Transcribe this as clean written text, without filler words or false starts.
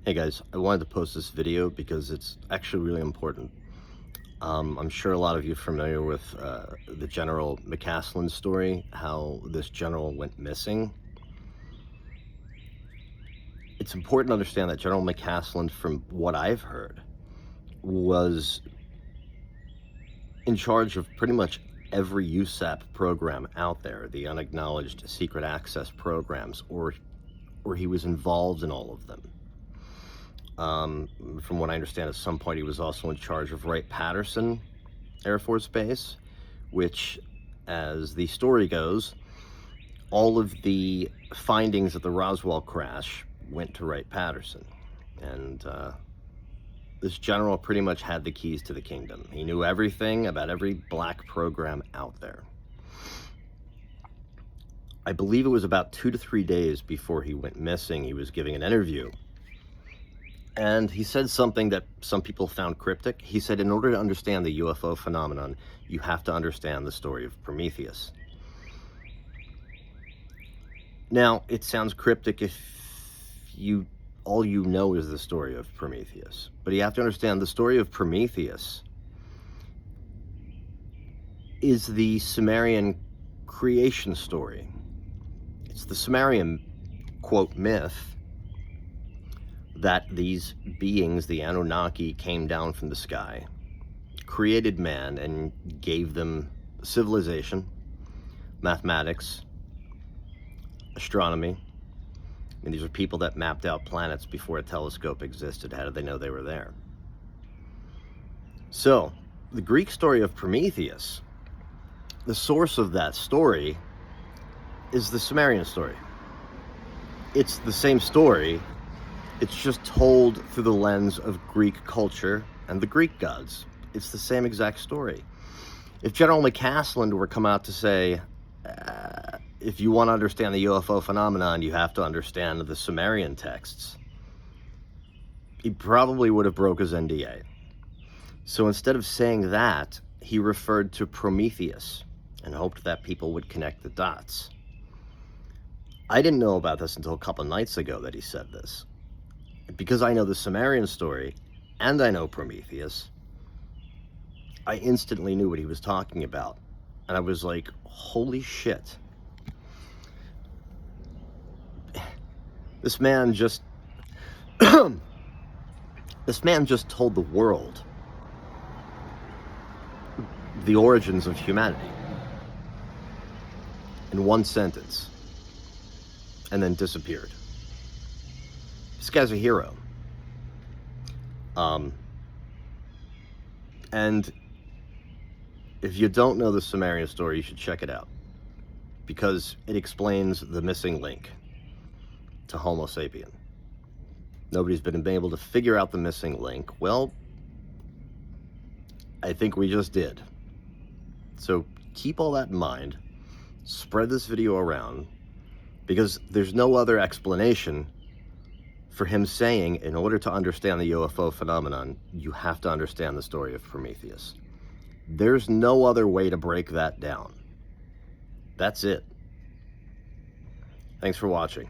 Hey guys, I wanted to post this video because it's actually really important. I'm sure a lot of you are familiar with the General McCasland story, how this general went missing. It's important to understand that General McCasland, from what I've heard, was in charge of pretty much every USAP program out there, the unacknowledged secret access programs, or he was involved in all of them. From what I understand, at some point he was also in charge of Wright-Patterson Air Force Base, which, as the story goes, all of the findings of the Roswell crash went to Wright-Patterson. And this general pretty much had the keys to the kingdom. He knew everything about every black program out there. I believe it was about 2 to 3 days before he went missing, he was giving an interview. And he said something that some people found cryptic. He said, in order to understand the UFO phenomenon, you have to understand the story of Prometheus. Now, it sounds cryptic if all you know is the story of Prometheus. But you have to understand the story of Prometheus is the Sumerian creation story. It's the Sumerian, quote, myth that these beings, the Anunnaki, came down from the sky, created man, and gave them civilization, mathematics, astronomy. I mean, these are people that mapped out planets before a telescope existed. How did they know they were there? So, the Greek story of Prometheus, the source of that story is the Sumerian story. It's the same story. It's just told through the lens of Greek culture and the Greek gods. It's the same exact story. If General McCasland were come out to say, if you want to understand the UFO phenomenon, you have to understand the Sumerian texts, he probably would have broke his NDA. So instead of saying that, he referred to Prometheus and hoped that people would connect the dots. I didn't know about this until a couple of nights ago that he said this. Because I know the Sumerian story, and I know Prometheus, I instantly knew what he was talking about. And I was like, holy shit. This man just... this man just told the world the origins of humanity in one sentence, and then disappeared. This guy's a hero. And if you don't know the Sumerian story, you should check it out, because it explains the missing link to Homo sapien. Nobody's been able to figure out the missing link. Well, I think we just did. So keep all that in mind. Spread this video around, because there's no other explanation for him saying, in order to understand the UFO phenomenon, you have to understand the story of Prometheus. There's no other way to break that down. That's it. Thanks for watching.